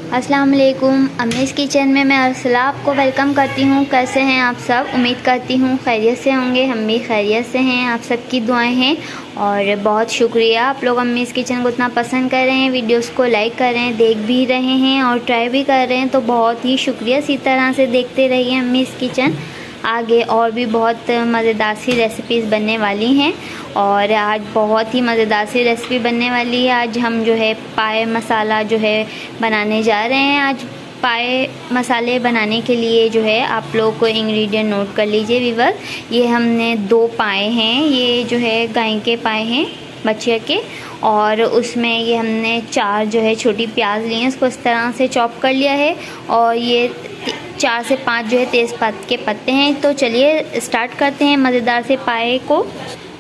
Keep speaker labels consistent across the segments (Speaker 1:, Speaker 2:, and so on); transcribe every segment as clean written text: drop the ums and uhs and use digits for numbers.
Speaker 1: अस्सलाम वालेकुम। अम्मीज़ किचन में मैं अरसला आपको वेलकम करती हूँ। कैसे हैं आप सब? उम्मीद करती हूँ खैरियत से होंगे। हम भी खैरियत से हैं। आप सबकी दुआएं हैं और बहुत शुक्रिया आप लोग अम्मीज़ किचन को इतना पसंद कर रहे हैं, वीडियोस को लाइक कर रहे हैं, देख भी रहे हैं और ट्राई भी कर रहे हैं, तो बहुत ही शुक्रिया। इसी तरह से देखते रहिए अम्मीज़ किचन। आगे और भी बहुत मज़ेदार सी रेसिपीज़ बनने वाली हैं और आज बहुत ही मज़ेदार सी रेसिपी बनने वाली है। आज हम जो है पाए मसाला जो है बनाने जा रहे हैं। आज पाए मसाले बनाने के लिए जो है आप लोग को इंग्रेडिएंट नोट कर लीजिए वीवर। ये हमने 2 पाए हैं, ये जो है गाय के पाए हैं बच्चे के, और उसमें ये हमने 4 जो है छोटी प्याज ली हैं, इसको इस तरह से चॉप कर लिया है, और ये 4 से 5 जो है तेज़पात के पत्ते हैं। तो चलिए स्टार्ट करते हैं मज़ेदार से पाए को।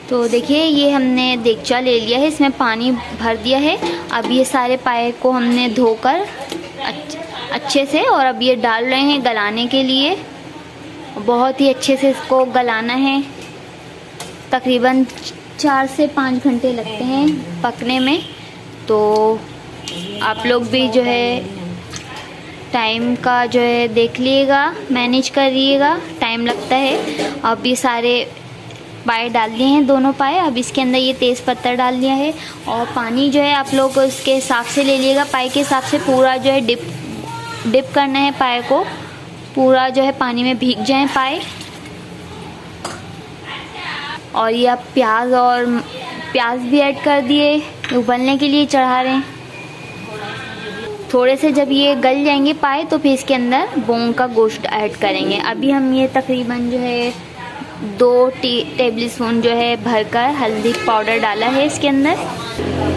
Speaker 1: तो देखिए ये हमने देगचा ले लिया है, इसमें पानी भर दिया है। अब ये सारे पाए को हमने धोकर अच्छे से, और अब ये डाल रहे हैं गलाने के लिए। बहुत ही अच्छे से इसको गलाना है। तकरीबन 4 से 5 घंटे लगते हैं पकने में। तो आप लोग भी जो है टाइम का जो है देख लीजिएगा, मैनेज करिएगा, टाइम लगता है। अब ये सारे पाए डाल दिए हैं, दोनों पाए। अब इसके अंदर ये तेज़ पत्ता डाल दिया है, और पानी जो है आप लोग उसके हिसाब से ले लीजिएगा, पाए के हिसाब से। पूरा जो है डिप करना है पाए को, पूरा जो है पानी में भीग जाए पाए। और ये आप प्याज भी ऐड कर दिए, उबलने के लिए चढ़ा रहे हैं। थोड़े से जब ये गल जाएंगे पाए तो फिर इसके अंदर बोंग का गोश्त ऐड करेंगे। अभी हम ये तकरीबन जो है 2 टेबल स्पून जो है भरकर हल्दी पाउडर डाला है इसके अंदर।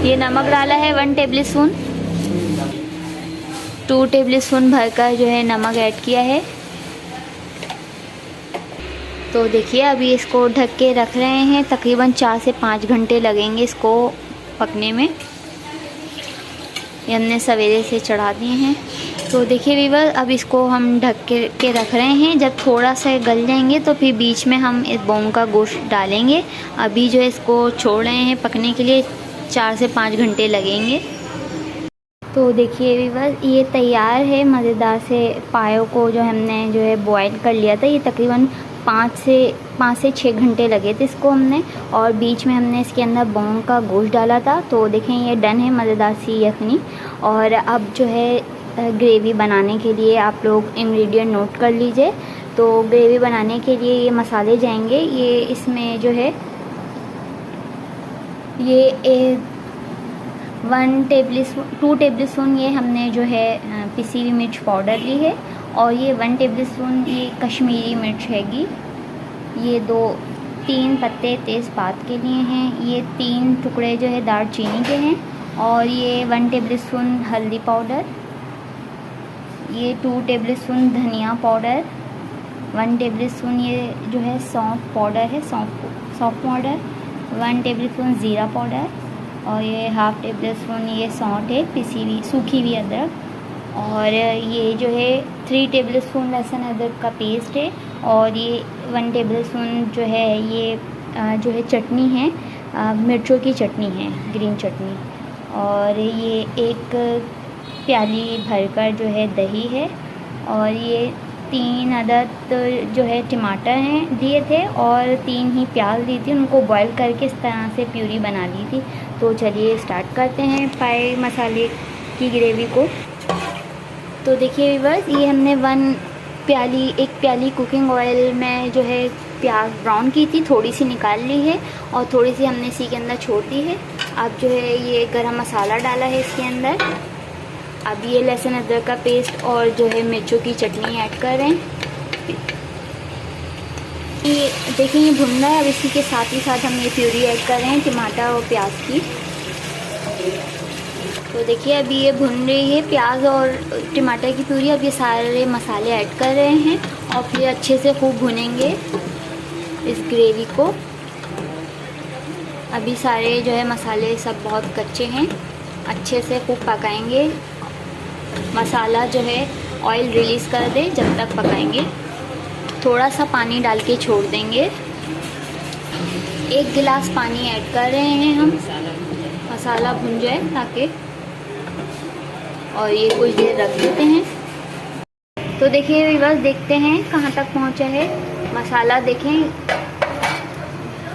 Speaker 1: ये नमक डाला है 1 टेबल स्पून, 2 टेबल स्पून भरकर जो है नमक ऐड किया है। तो देखिए अभी इसको ढक के रख रहे हैं। तकरीबन 4 से 5 घंटे लगेंगे इसको पकने में। ये हमने सवेरे से चढ़ा दिए हैं। तो देखिए वीवर, अब इसको हम ढक के रख रहे हैं। जब थोड़ा सा गल जाएंगे तो फिर बीच में हम इस बोंग का गोश्त डालेंगे। अभी जो है इसको छोड़ रहे हैं पकने के लिए, 4 से 5 घंटे लगेंगे। तो देखिए वीवर, ये तैयार है मज़ेदार से पायों को जो हमने जो है बॉयल कर लिया था। ये तकरीबन 5 से 6 घंटे लगे थे इसको हमने, और बीच में हमने इसके अंदर बोंग का गोश्त डाला था। तो देखें ये डन है मज़ेदार सी यखनी। और अब जो है ग्रेवी बनाने के लिए आप लोग इंग्रेडिएंट नोट कर लीजिए। तो ग्रेवी बनाने के लिए ये मसाले जाएंगे। ये इसमें जो है ये 2 टेबल स्पून ये हमने जो है पिसी हुई मिर्च पाउडर ली है, और ये 1 टेबल स्पून ये कश्मीरी मिर्च हैगी। ये 3 पत्ते तेज़पात के लिए हैं। ये 3 टुकड़े जो है दालचीनी के हैं, और ये 1 टेबल स्पून हल्दी पाउडर, ये 2 टेबल स्पून धनिया पाउडर, 1 टेबल स्पून ये जो है सौंफ पाउडर है, सौंफ पाउडर, 1 टेबल स्पून ज़ीरा पाउडर, और ये हाफ़ टेबल स्पून ये सौंठ है पिसी हुई सूखी हुई अदरक, और ये जो है 3 टेबल स्पून लहसुन अदरक का पेस्ट है, और ये 1 टेबल स्पून जो है ये जो है चटनी है, मिर्चों की चटनी है, ग्रीन चटनी, और ये 1 प्याली भरकर जो है दही है, और ये 3 अदद जो है टमाटर हैं दिए थे, और 3 ही प्याज दी थी, उनको बॉईल करके इस तरह से प्यूरी बना ली थी। तो चलिए स्टार्ट करते हैं पाए मसाले की ग्रेवी को। तो देखिए व्यूअर्स, ये हमने 1 प्याली कुकिंग ऑयल में जो है प्याज ब्राउन की थी, थोड़ी सी निकाल ली है, और थोड़ी सी हमने इसी के अंदर छोड़ दी है। अब जो है ये गरम मसाला डाला है इसके अंदर। अब ये लहसुन अदरक का पेस्ट और जो है मिर्चों की चटनी ऐड कर रहे हैं। ये देखिए ये भुन रहा है। अब इसी के साथ ही साथ हम ये प्यूरी ऐड कर रहे हैं टमाटर और प्याज की। तो देखिए अभी ये भुन रही है प्याज और टमाटर की प्यूरी। अब ये सारे मसाले ऐड कर रहे हैं, और फिर अच्छे से खूब भुनेंगे इस ग्रेवी को। अभी सारे जो है मसाले सब बहुत कच्चे हैं, अच्छे से खूब पकाएंगे। मसाला जो है ऑयल रिलीज़ कर दे जब तक पकाएंगे। थोड़ा सा पानी डाल के छोड़ देंगे। 1 गिलास पानी ऐड कर रहे हैं हम, मसाला भुन जाए ताकि। और ये कुछ देर रख देते हैं। तो देखिए व्यूअर्स, देखते हैं कहाँ तक पहुँचा है। मसाला देखें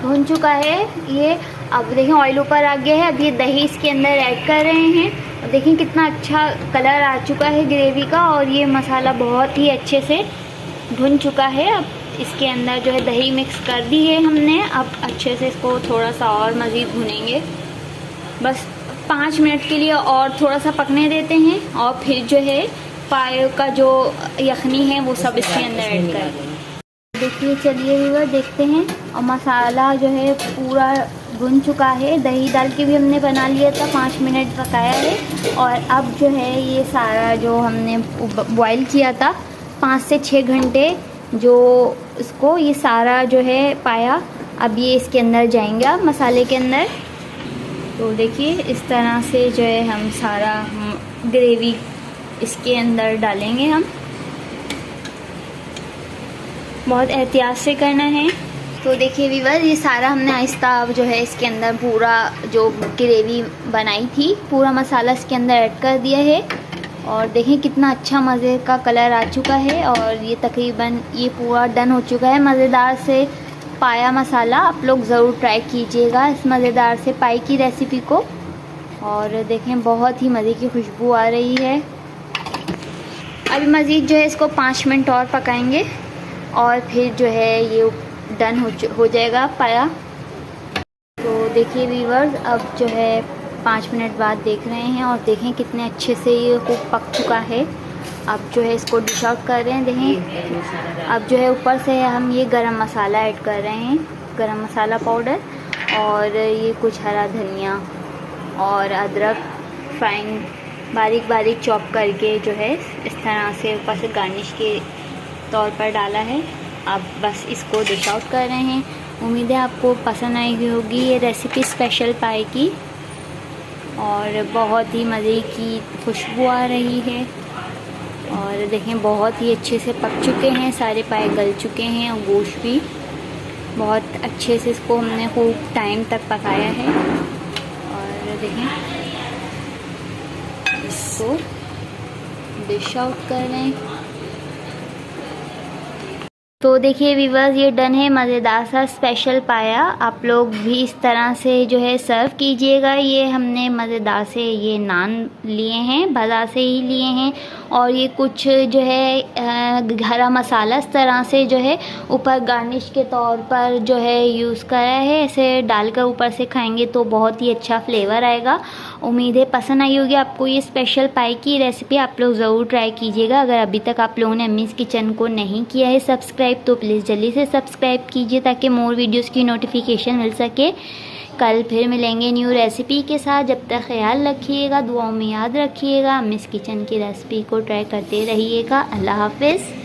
Speaker 1: भुन चुका है ये। अब देखें ऑयल ऊपर आ गया है। अब ये दही इसके अंदर ऐड कर रहे हैं और देखें कितना अच्छा कलर आ चुका है ग्रेवी का, और ये मसाला बहुत ही अच्छे से भुन चुका है। अब इसके अंदर जो है दही मिक्स कर दी है हमने। अब अच्छे से इसको थोड़ा सा और मज़ीद भुनेंगे, बस 5 मिनट के लिए और थोड़ा सा पकने देते हैं। और फिर जो है पाए का जो यखनी है वो सब इसके अंदर ऐड कर देंगे। देखिए चलिए व्यूअर देखते हैं। और मसाला जो है पूरा भुन चुका है। दही डाल के भी हमने बना लिया था, 5 मिनट पकाया है। और अब जो है ये सारा जो हमने बॉईल किया था 5 से 6 घंटे, जो इसको ये सारा जो है पाया, अब ये इसके अंदर जाएंगे अब मसाले के अंदर। तो देखिए इस तरह से जो है हम सारा ग्रेवी इसके अंदर डालेंगे। हम बहुत एहतियात से करना है। तो देखिए व्यूअर, ये सारा हमने आहिस्ता अब जो है इसके अंदर पूरा जो ग्रेवी बनाई थी पूरा मसाला इसके अंदर ऐड कर दिया है। और देखें कितना अच्छा मज़े का कलर आ चुका है। और ये तकरीबन ये पूरा डन हो चुका है मज़ेदार से पाया मसाला। आप लोग ज़रूर ट्राई कीजिएगा इस मज़ेदार से पाई की रेसिपी को। और देखें बहुत ही मज़े की खुशबू आ रही है। अभी मज़ीद जो है इसको 5 मिनट और पकाएंगे और फिर जो है ये डन हो जाएगा पाया। तो देखिए व्यूअर्स, अब जो है 5 मिनट बाद देख रहे हैं और देखें कितने अच्छे से ये कुक पक चुका है। अब जो है इसको डिश आउट कर रहे हैं। देखें अब जो है ऊपर से हम ये गरम मसाला ऐड कर रहे हैं, गरम मसाला पाउडर, और ये कुछ हरा धनिया और अदरक फाइन बारीक बारीक चॉप करके जो है इस तरह से ऊपर से गार्निश के तौर पर डाला है। अब बस इसको डिश आउट कर रहे हैं। उम्मीद है आपको पसंद आई होगी ये रेसिपी स्पेशल पाई की, और बहुत ही मज़े की खुशबू आ रही है। और देखें बहुत ही अच्छे से पक चुके हैं, सारे पाए गल चुके हैं और गोश्त भी बहुत अच्छे से इसको हमने खूब टाइम तक पकाया है। और देखें इसको डिश आउट कर रहे हैं। तो देखिए व्यूअर्स, ये डन है मज़ेदार सा स्पेशल पाया। आप लोग भी इस तरह से जो है सर्व कीजिएगा। ये हमने मज़ेदार से ये नान लिए हैं, बाज़ार से ही लिए हैं, और ये कुछ जो है हरा मसाला इस तरह से जो है ऊपर गार्निश के तौर पर जो है यूज़ करा है। ऐसे डालकर ऊपर से खाएंगे तो बहुत ही अच्छा फ्लेवर आएगा। उम्मीद है पसंद आई होगी आपको ये स्पेशल पाई की रेसिपी। आप लोग ज़रूर ट्राई कीजिएगा। अगर अभी तक आप लोगों ने अम्मीज़ किचन को नहीं किया है सब्सक्राइब, तो प्लीज़ जल्दी से सब्सक्राइब कीजिए ताकि मोर वीडियोस की नोटिफिकेशन मिल सके। कल फिर मिलेंगे न्यू रेसिपी के साथ। जब तक ख्याल रखिएगा, दुआओं में याद रखिएगा। अम्मीज़ किचन की रेसिपी को ट्राई करते रहिएगा। अल्लाह हाफिज़।